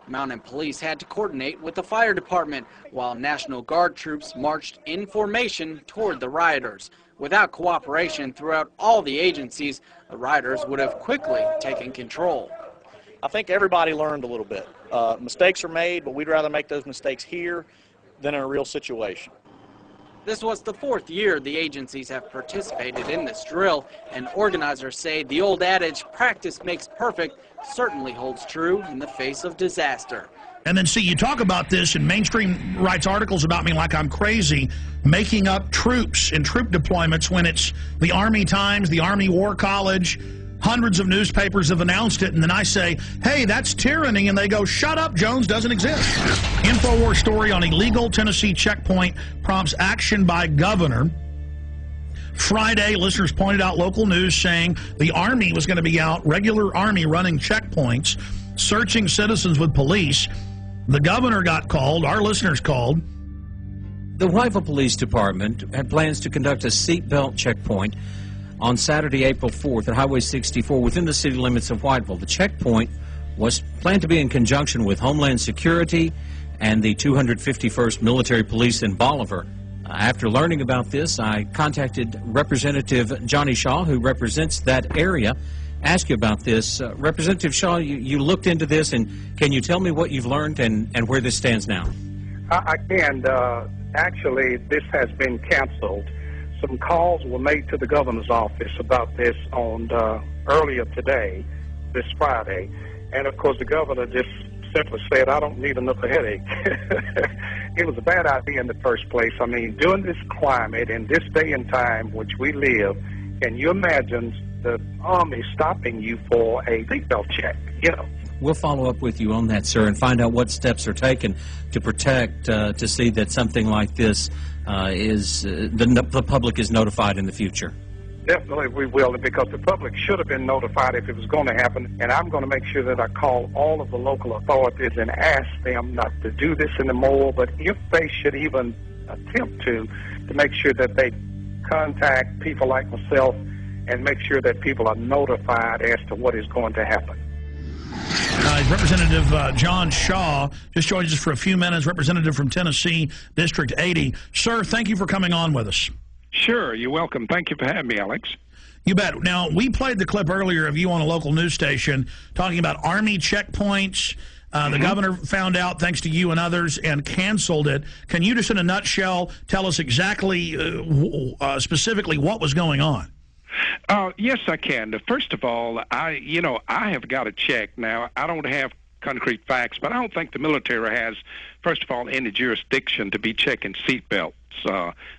Mountain Police had to coordinate with the fire department, while National Guard troops marched in formation toward the rioters. Without cooperation throughout all the agencies, the rioters would have quickly taken control. I think everybody learned a little bit. Mistakes are made, but we'd rather make those mistakes here than in a real situation. This was the fourth year the agencies have participated in this drill, and organizers say the old adage, practice makes perfect, certainly holds true in the face of disaster. And then, see, you talk about this, and mainstream writes articles about me like I'm crazy, making up troops and troop deployments when it's the Army Times, the Army War College. Hundreds of newspapers have announced it, and then I say, hey, that's tyranny, and they go, shut up, Jones doesn't exist. InfoWars story on illegal Tennessee checkpoint prompts action by governor. Friday, listeners pointed out local news saying the Army was going to be out, regular Army running checkpoints, searching citizens with police. The governor got called, our listeners called. The Whiteville Police Department had plans to conduct a seatbelt checkpoint on Saturday, April 4th at Highway 64 within the city limits of Whiteville. The checkpoint was planned to be in conjunction with Homeland Security and the 251st Military Police in Bolivar. After learning about this, I contacted Representative Johnny Shaw, who represents that area, ask you about this. Representative Shaw, you looked into this, and can you tell me what you've learned and where this stands now? I can. Actually, this has been canceled. Some calls were made to the governor's office about this on earlier today, this Friday, and of course the governor just simply said, I don't need another headache. It was a bad idea in the first place. I mean, during this climate, in this day and time which we live, can you imagine the Army stopping you for a seatbelt check, you know? We'll follow up with you on that, sir, and find out what steps are taken to protect, to see that something like this the public is notified in the future. Definitely we will, because the public should have been notified if it was going to happen, and I'm going to make sure that I call all of the local authorities and ask them not to do this anymore, but if they should even attempt to make sure that they contact people like myself and make sure that people are notified as to what is going to happen. Representative John Shaw just joined us for a few minutes, representative from Tennessee, District 80. Sir, thank you for coming on with us. Sure, you're welcome. Thank you for having me, Alex. You bet. Now, we played the clip earlier of you on a local news station talking about Army checkpoints. The governor found out, thanks to you and others, and canceled it. Can you just, in a nutshell, tell us exactly, specifically what was going on? Yes, I can. First of all, I have got to check. Now, I don't have concrete facts, but I don't think the military has, first of all, any jurisdiction to be checking seatbelts.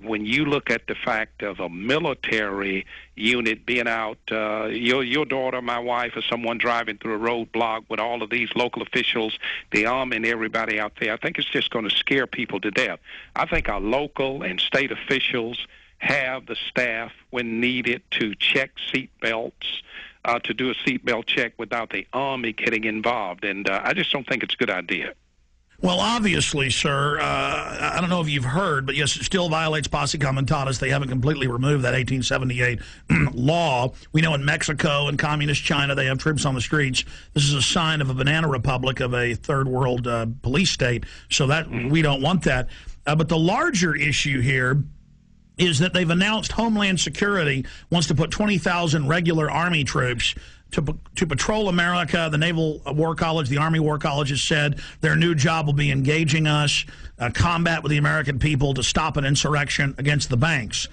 When you look at the fact of a military unit being out, your daughter, my wife, or someone driving through a roadblock with all of these local officials, the Army and everybody out there, I think it's just going to scare people to death. I think our local and state officials have the staff when needed to check seatbelts, to do a seatbelt check without the Army getting involved. And I just don't think it's a good idea. Well, obviously, sir, I don't know if you've heard, but yes, it still violates posse comitatus. They haven't completely removed that 1878 law. We know in Mexico and communist China they have troops on the streets. This is a sign of a banana republic, of a third world police state, so that we don't want that. But the larger issue here is that they've announced Homeland Security wants to put 20,000 regular Army troops to patrol America. The Naval War College, the Army War College has said their new job will be engaging us, combat with the American people to stop an insurrection against the banks.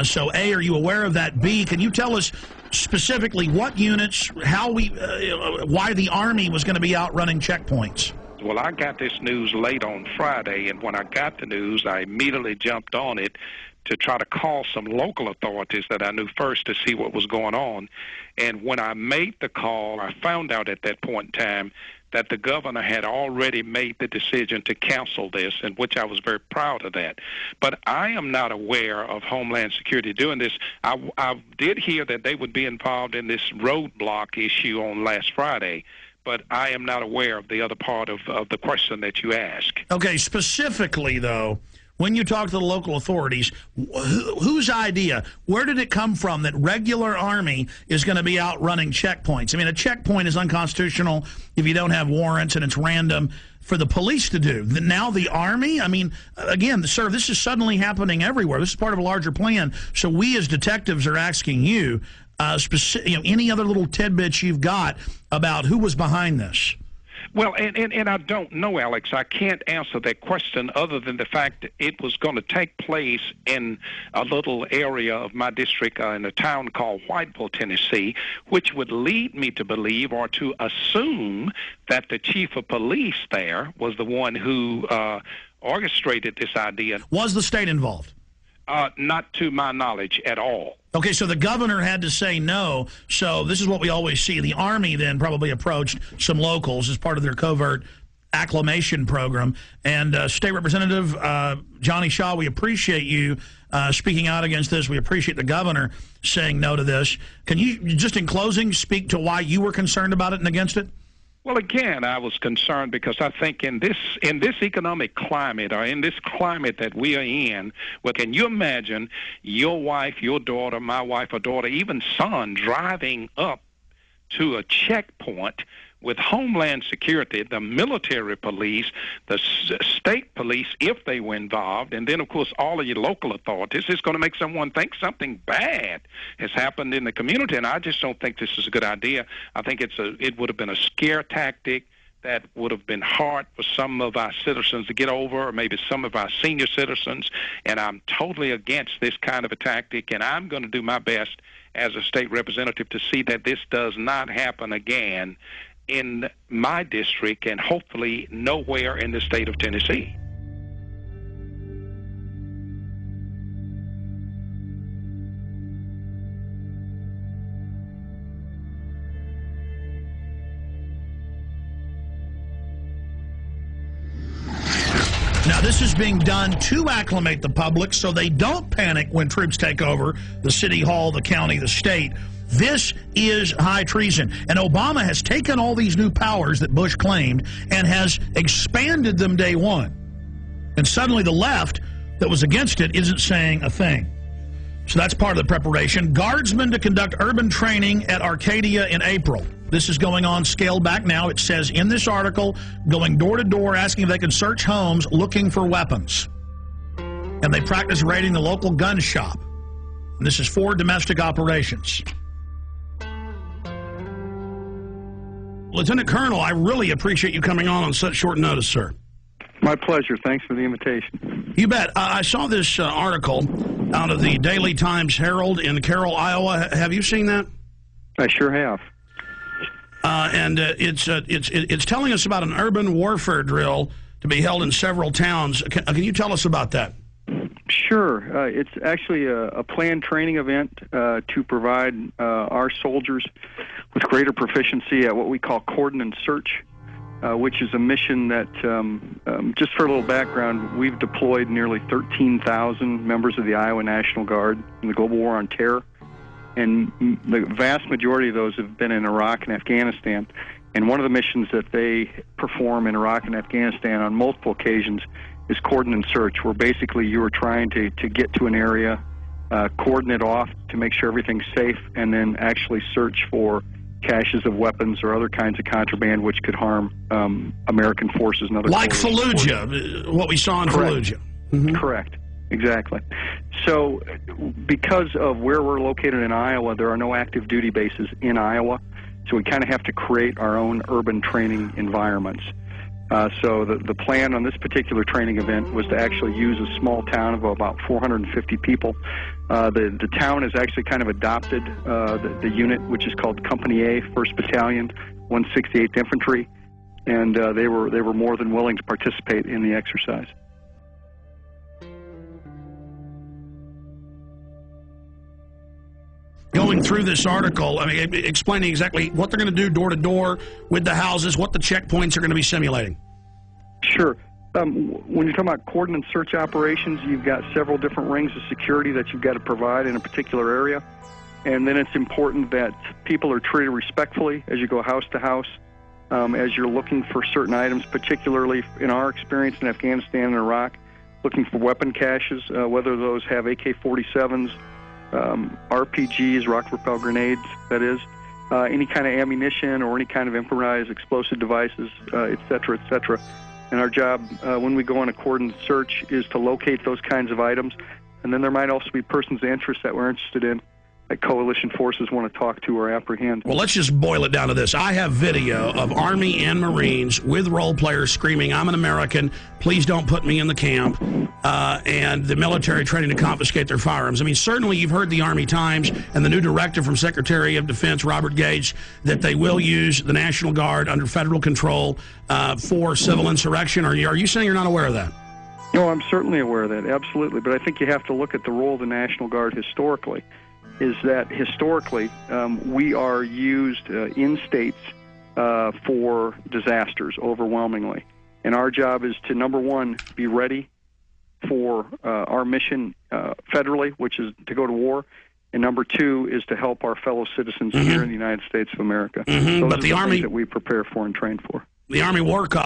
So, A, are you aware of that? B, can you tell us specifically what units, how why the Army was going to be out running checkpoints? Well, I got this news late on Friday, and when I got the news, I immediately jumped on it to try to call some local authorities that I knew first to see what was going on. And when I made the call, I found out at that point in time that the governor had already made the decision to cancel this, and which I was very proud of that. But I am not aware of Homeland Security doing this. I did hear that they would be involved in this roadblock issue on last Friday, but I am not aware of the other part of the question that you asked. Okay, specifically, though, when you talk to the local authorities, whose idea, where did it come from that regular Army is going to be out running checkpoints? I mean, a checkpoint is unconstitutional if you don't have warrants and it's random for the police to do. Now the Army? I mean, again, sir, this is suddenly happening everywhere. This is part of a larger plan. So we as detectives are asking you, any other little tidbits you've got about who was behind this? Well, and I don't know, Alex. I can't answer that question other than the fact that it was going to take place in a little area of my district in a town called Whiteville, Tennessee, which would lead me to believe or to assume that the chief of police there was the one who orchestrated this idea. Was the state involved? Not to my knowledge at all. Okay, so the governor had to say no. So this is what we always see. The Army then probably approached some locals as part of their covert acclimation program. And State Representative Johnny Shaw, we appreciate you speaking out against this. We appreciate the governor saying no to this. Can you, just in closing, speak to why you were concerned about it and against it? Well, again, I was concerned because I think in this economic climate, or in this climate that we are in, well, can you imagine your wife, your daughter, my wife or daughter, even son driving up to a checkpoint with Homeland Security, the military police, the state police, if they were involved, and then, of course, all of your local authorities? It's going to make someone think something bad has happened in the community, and I just don't think this is a good idea. I think it would have been a scare tactic that would have been hard for some of our citizens to get over, or maybe some of our senior citizens, and I'm totally against this kind of a tactic, and I'm going to do my best as a state representative to see that this does not happen again in my district and hopefully nowhere in the state of Tennessee. Now, this is being done to acclimate the public so they don't panic when troops take over the city hall, the county, the state. This is high treason. And Obama has taken all these new powers that Bush claimed and has expanded them day one. And suddenly the left that was against it isn't saying a thing. So that's part of the preparation. Guardsmen to conduct urban training at Arcadia in April. This is going on scaled back now. It says in this article, going door to door asking if they can search homes looking for weapons. And they practice raiding the local gun shop. And this is for domestic operations. Lieutenant Colonel, I really appreciate you coming on such short notice, sir. My pleasure. Thanks for the invitation. You bet. I saw this article out of the Daily Times Herald in Carroll, Iowa. Have you seen that? I sure have. And it's telling us about an urban warfare drill to be held in several towns. Can you tell us about that? Sure. It's actually a planned training event to provide our soldiers with greater proficiency at what we call cordon and search, which is a mission that, just for a little background, we've deployed nearly 13,000 members of the Iowa National Guard in the global war on terror. And the vast majority of those have been in Iraq and Afghanistan. And one of the missions that they perform in Iraq and Afghanistan on multiple occasions is cordon and search, where basically you are trying to get to an area, cordon it off to make sure everything's safe, and then actually search for caches of weapons or other kinds of contraband which could harm American forces and other like Fallujah, what we saw in Fallujah. Mm-hmm. Correct. Exactly. So because of where we're located in Iowa, there are no active duty bases in Iowa, so we kind of have to create our own urban training environments. So the plan on this particular training event was to actually use a small town of about 450 people. The town has actually kind of adopted the unit, which is called Company A, 1st Battalion, 168th Infantry, and they were more than willing to participate in the exercise. Going through this article, I mean, explaining exactly what they're going to do door to door with the houses, what the checkpoints are going to be simulating. Sure. When you're talking about cordon and search operations, you've got several different rings of security that you've got to provide in a particular area. And then it's important that people are treated respectfully as you go house to house, as you're looking for certain items, particularly in our experience in Afghanistan and Iraq. looking for weapon caches, whether those have AK-47s, RPGs, rocket-propelled grenades, that is, any kind of ammunition or any kind of improvised explosive devices, et cetera, et cetera. And our job, when we go on a coordinated search, is to locate those kinds of items. And then there might also be persons of interest that we're interested in, that coalition forces want to talk to or apprehend. Well, let's just boil it down to this. I have video of Army and Marines with role players screaming, "I'm an American, please don't put me in the camp," and the military trying to confiscate their firearms. I mean, certainly you've heard the Army Times and the new directive from Secretary of Defense Robert Gates that they will use the National Guard under federal control for civil insurrection. Are you saying you're not aware of that? No, I'm certainly aware of that, absolutely. But I think you have to look at the role of the National Guard historically. Is that historically we are used in states for disasters overwhelmingly. And our job is to, number one, be ready for our mission federally, which is to go to war. And number two is to help our fellow citizens here in the United States of America. Those But are the Army things that we prepare for and train for. The Army War College